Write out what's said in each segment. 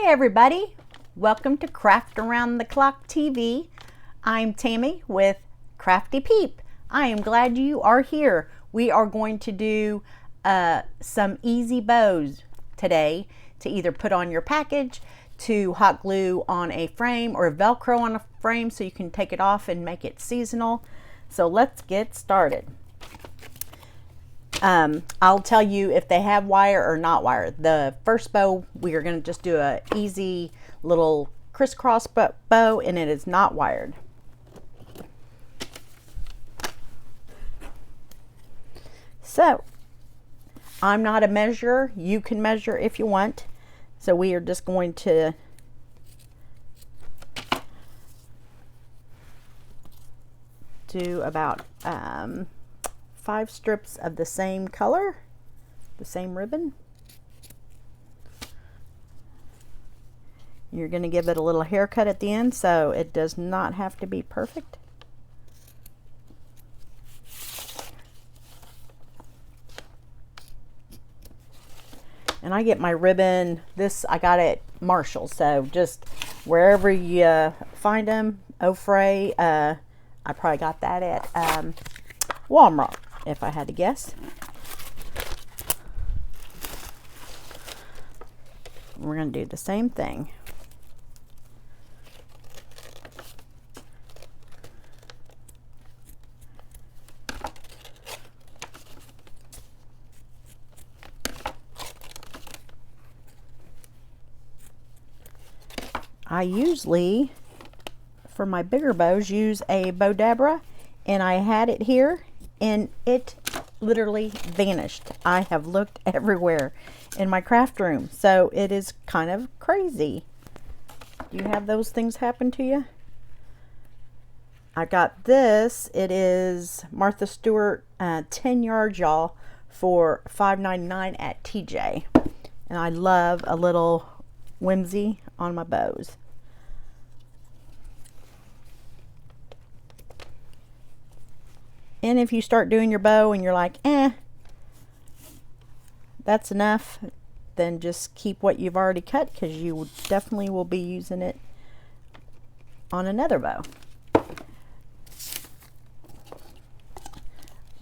Hi everybody, welcome to Craft Around the Clock TV. I'm Tammy with craf-T Peep. I am glad you are here. We are going to do some easy bows today to either put on your package, to hot glue on a frame, or Velcro on a frame so you can take it off and make it seasonal. So let's get started. I'll tell you if they have wire or not wire. The first bow, we are going to just do a easy little crisscross bow, and it is not wired. So I'm not a measurer. You can measure if you want. So we are just going to do about 5 strips of the same color, the same ribbon. You're going to give it a little haircut at the end so it does not have to be perfect. And I get my ribbon, I got it at Marshall, so just wherever you find them, Ofray, I probably got that at Walmart, if I had to guess. We're going to do the same thing. I usually, for my bigger bows, use a bow dabra, and I had it here and it literally vanished. I have looked everywhere in my craft room, so it is kind of crazy. Do you have those things happen to you? I got this. It is Martha Stewart 10-yard yawl for $5.99 at TJ, and I love a little whimsy on my bows. And if you start doing your bow and you're like, that's enough, then just keep what you've already cut, because you definitely will be using it on another bow.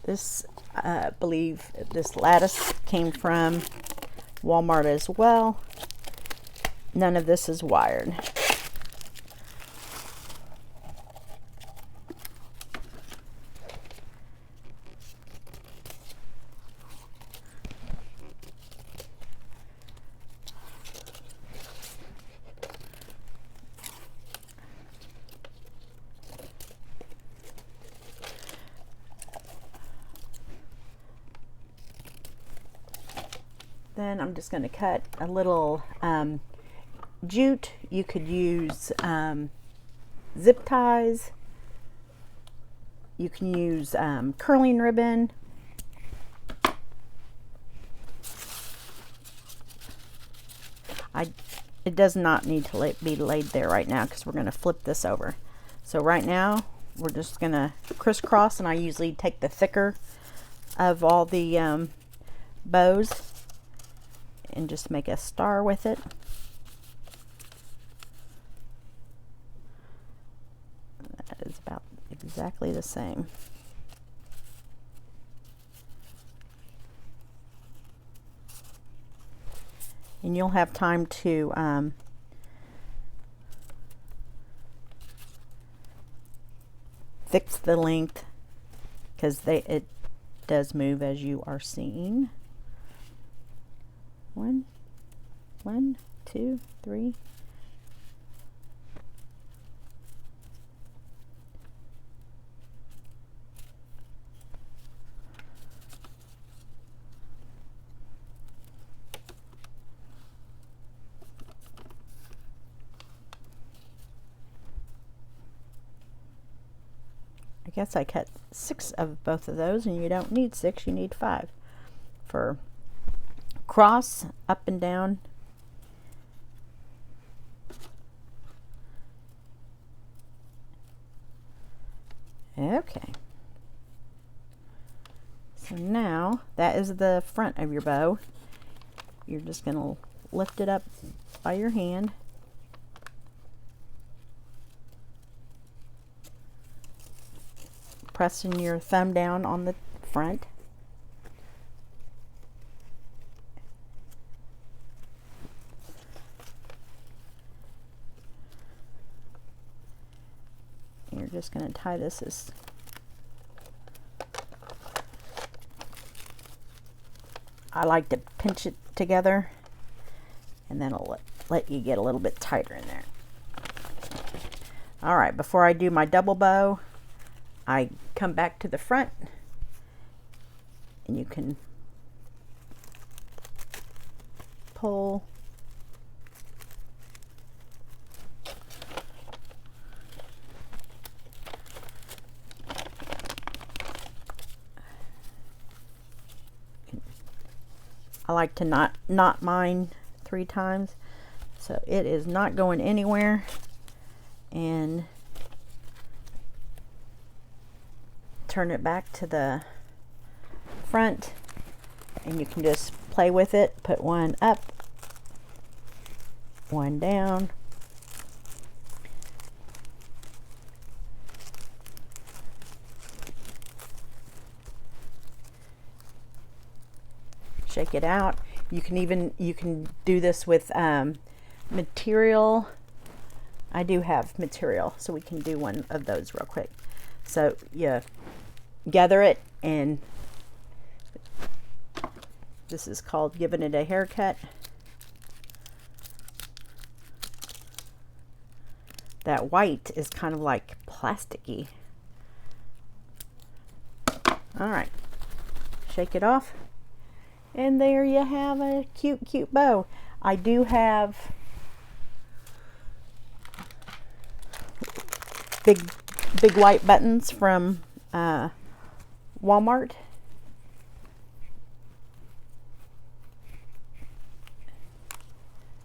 This, I believe this lattice came from Walmart as well. None of this is wired. Then I'm just going to cut a little jute. You could use zip ties. You can use curling ribbon. It does not need to be laid there right now because we're going to flip this over. So right now we're just going to crisscross, and I usually take the thicker of all the bows and just make a star with it. That is about exactly the same. And you'll have time to fix the length, because it does move, as you are seeing. 1, 2, 3. I guess I cut 6 of both of those, and you don't need 6, you need 5 for cross, up and down. Okay. So now that is the front of your bow. You're just going to lift it up just by your hand. Pressing your thumb down on the front. You're just going to tie this as I like to pinch it together, and then I'll let you get a little bit tighter in there. All right, before I do my double bow, I come back to the front, and you can pull. I like to knot mine 3 times, so it is not going anywhere. And turn it back to the front, and you can just play with it. Put one up, one down. Shake it out. You can do this with material. I do have material, so we can do one of those real quick. So you gather it, and this is called giving it a haircut. That white is kind of like plasticky. All right, shake it off. And there you have a cute bow. I do have big white buttons from Walmart.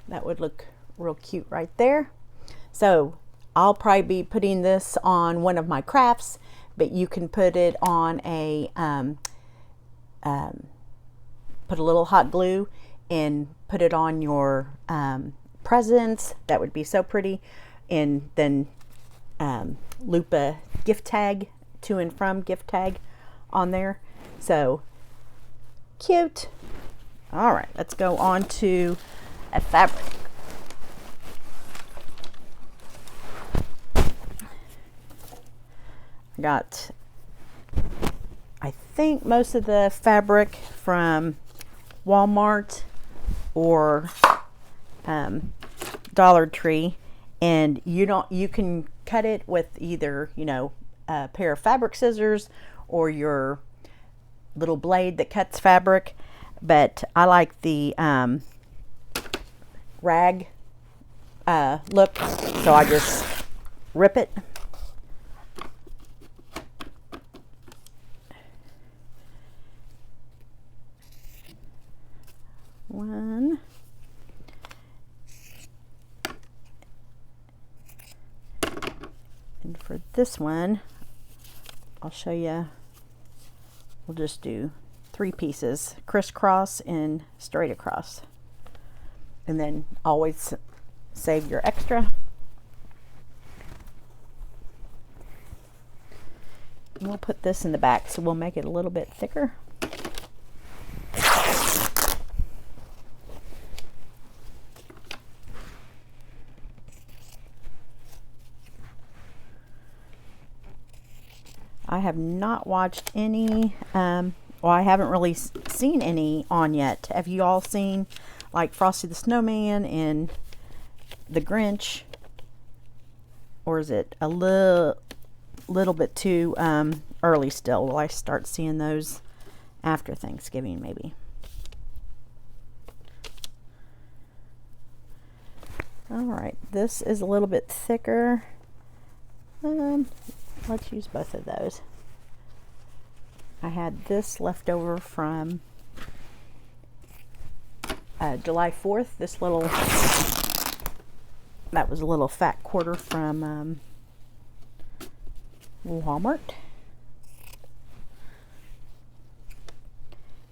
That would look real cute right there. So I'll probably be putting this on one of my crafts, but you can put it on a put a little hot glue and put it on your presents. That would be so pretty. And then loop a gift tag, to and from gift tag on there. So cute. All right, let's go on to a fabric. I got, I think, most of the fabric from Walmart or Dollar Tree, and you can cut it with either a pair of fabric scissors or your little blade that cuts fabric, but I like the rag look, so I just rip it. One. And for this one, I'll show you, we'll just do 3 pieces, crisscross and straight across. And then always save your extra. And we'll put this in the back, so we'll make it a little bit thicker. I have not watched any, well, I haven't really seen any on yet. Have you all seen like Frosty the Snowman and the Grinch? Or is it a little bit too early still? Will I start seeing those after Thanksgiving maybe? All right, this is a little bit thicker. Let's use both of those. I had this left over from July 4th. This little, that was a little fat quarter from Walmart.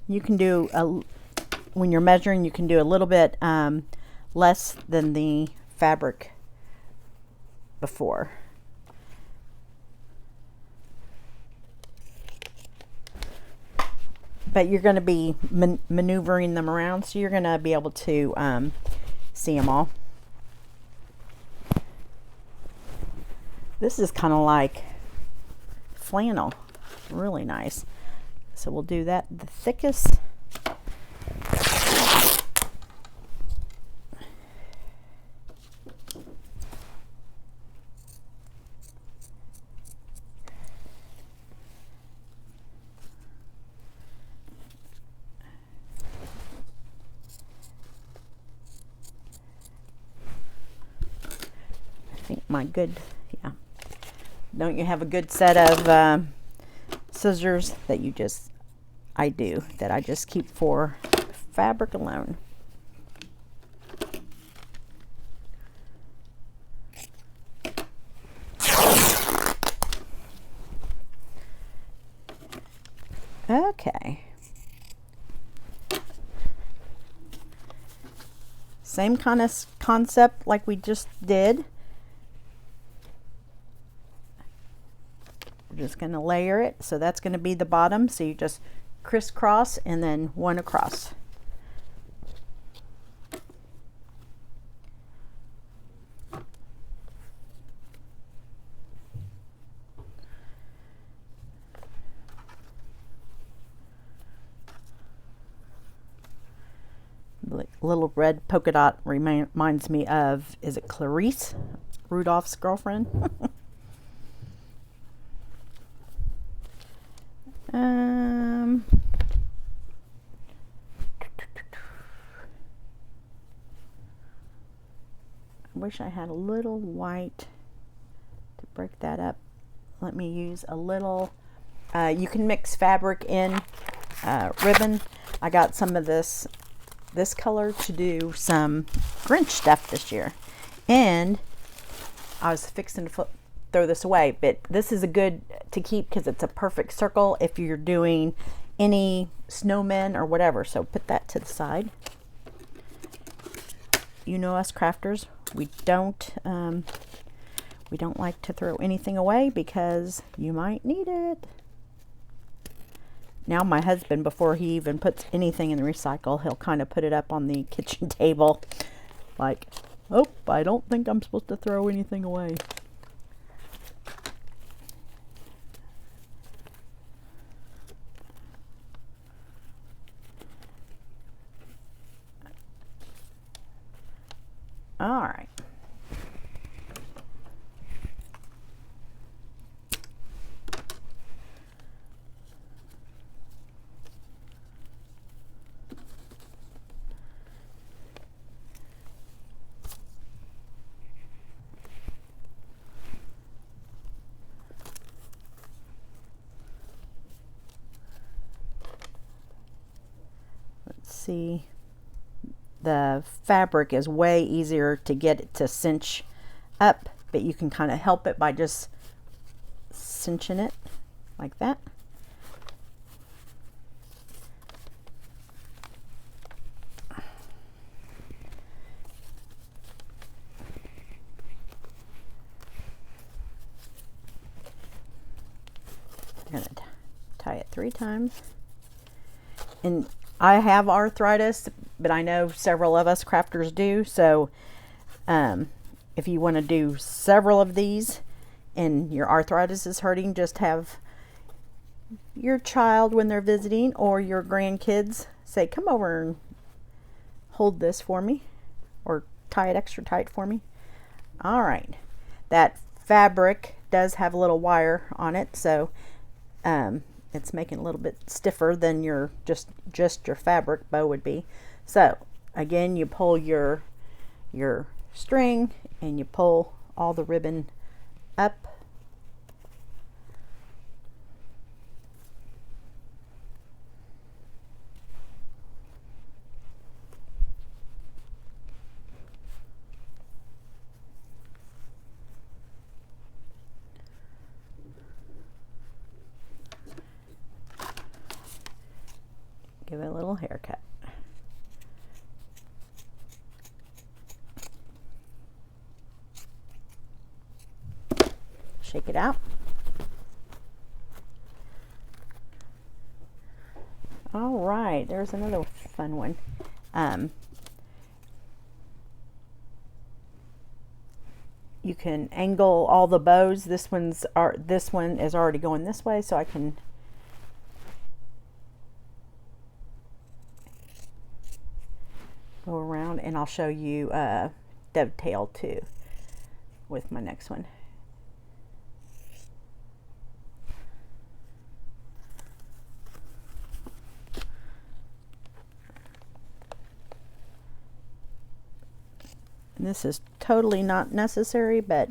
You can do when you're measuring, you can do a little bit less than the fabric before. But you're going to be maneuvering them around, so you're going to be able to see them all. This is kind of like flannel, really nice. So we'll do that the thickest. I think my good, yeah. Don't you have a good set of scissors that you just, I do, that I just keep for fabric alone. Okay. Same kind of concept like we just did. We're just going to layer it. So that's going to be the bottom. So you just crisscross and then one across. The little red polka dot reminds me of, is it Clarice, Rudolph's girlfriend? I wish I had a little white to break that up. Let me use a little, you can mix fabric in ribbon. I got some of this color to do some Grinch stuff this year. And I was fixing to throw this away, but this is a good to keep because it's a perfect circle if you're doing any snowmen or whatever. So put that to the side. You know us crafters, we don't like to throw anything away because you might need it. Now my husband, before he even puts anything in the recycle, he'll kind of put it up on the kitchen table like, oh, I don't think I'm supposed to throw anything away. All right. Let's see. The fabric is way easier to get it to cinch up, but you can kind of help it by just cinching it like that. I'm gonna tie it 3 times. And I have arthritis, but I know several of us crafters do. So if you want to do several of these and your arthritis is hurting, just have your child when they're visiting or your grandkids say, come over and hold this for me or tie it extra tight for me. All right. That fabric does have a little wire on it, so it's making it a little bit stiffer than your just your fabric bow would be. So again, you pull your string and you pull all the ribbon up. Give it a little haircut. shake it out. All right, there's another fun one. You can angle all the bows. This one is already going this way, so I can go around, and I'll show you dovetail too with my next one. And this is totally not necessary, but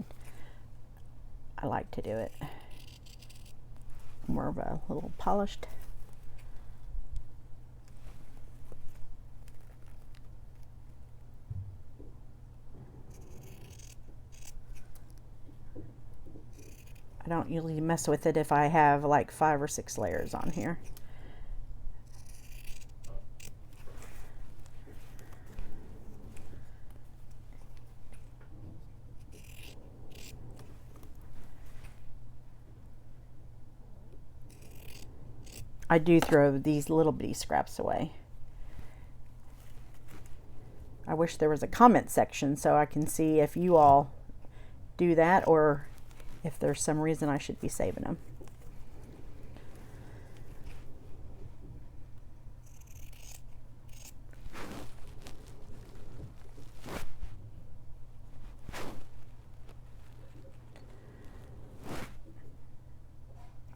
I like to do it. More of a little polished. I don't usually mess with it if I have like 5 or 6 layers on here. I do throw these little bitty scraps away. I wish there was a comment section so I can see if you all do that, or if there's some reason I should be saving them.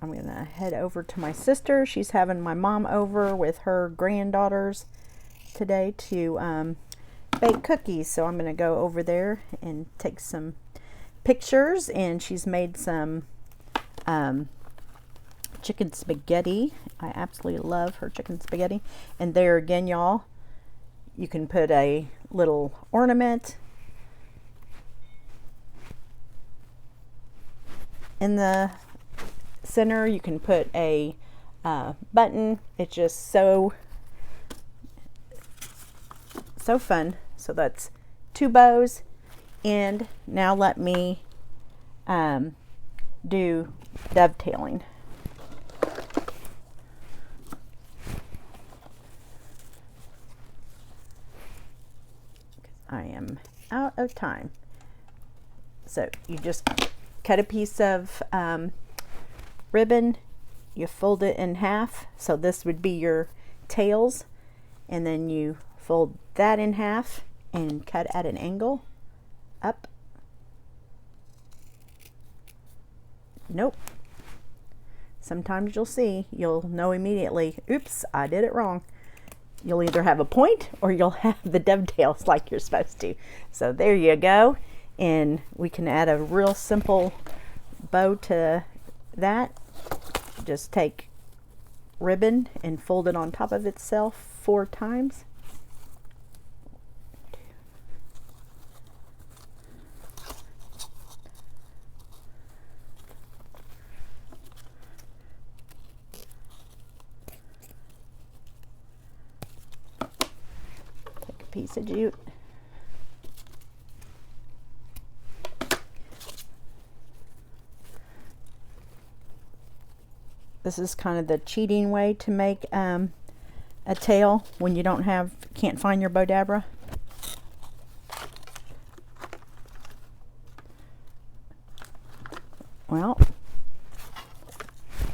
I'm gonna head over to my sister. She's having my mom over with her granddaughters today to bake cookies. So I'm gonna go over there and take some pictures, and she's made some chicken spaghetti. I absolutely love her chicken spaghetti. And there again, y'all, you can put a little ornament in the center. You can put a button. It's just so fun. So that's 2 bows, and now let me do dovetailing. I am out of time. So you just cut a piece of ribbon, you fold it in half, so this would be your tails, and then you fold that in half and cut at an angle up. Nope. Sometimes you'll know immediately, oops, I did it wrong. You'll either have a point or you'll have the dovetails like you're supposed to. So there you go, and we can add a real simple bow to that. Just take ribbon and fold it on top of itself 4 times. Take a piece of jute. This is kind of the cheating way to make a tail when you can't find your Bodabra. Well,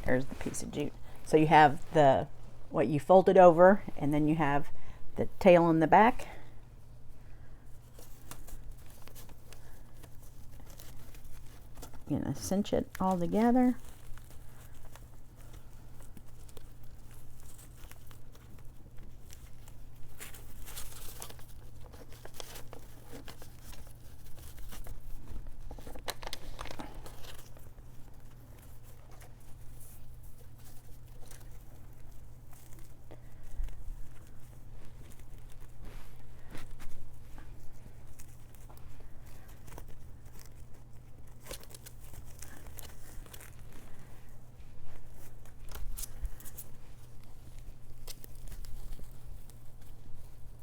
there's the piece of jute. So you have what you folded over, and then you have the tail in the back. You're gonna cinch it all together.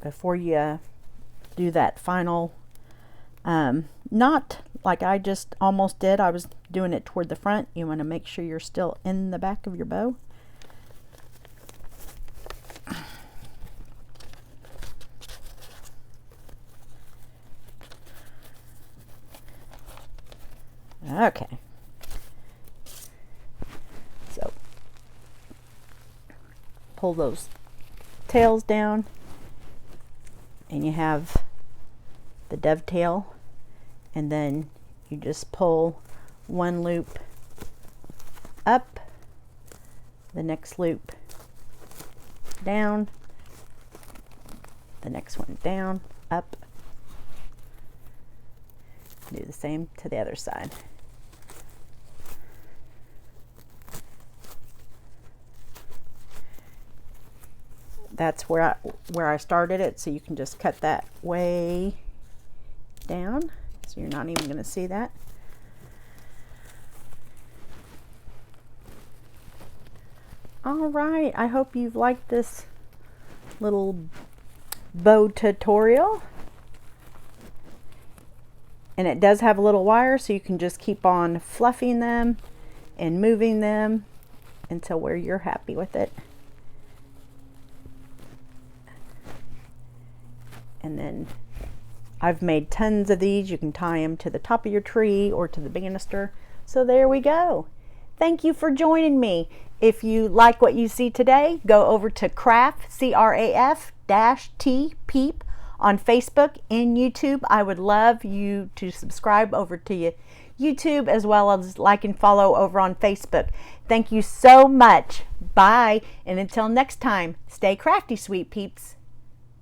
Before you do that final, not like I just almost did. I was doing it toward the front. You want to make sure you're still in the back of your bow. Okay. So pull those tails down and you have the dovetail, and then you just pull one loop up, the next loop down, the next one down, up. Do the same to the other side. That's where I started it, so you can just cut that way down, so you're not even going to see that. All right, I hope you've liked this little bow tutorial. And it does have a little wire, so you can just keep on fluffing them and moving them until where you're happy with it. And then I've made tons of these. You can tie them to the top of your tree or to the banister. So there we go. Thank you for joining me. If you like what you see today, go over to craf, C-R-A-F-T, peep, on Facebook and YouTube. I would love you to subscribe over to YouTube, as well as like and follow over on Facebook. Thank you so much. Bye. And until next time, stay crafty, sweet peeps.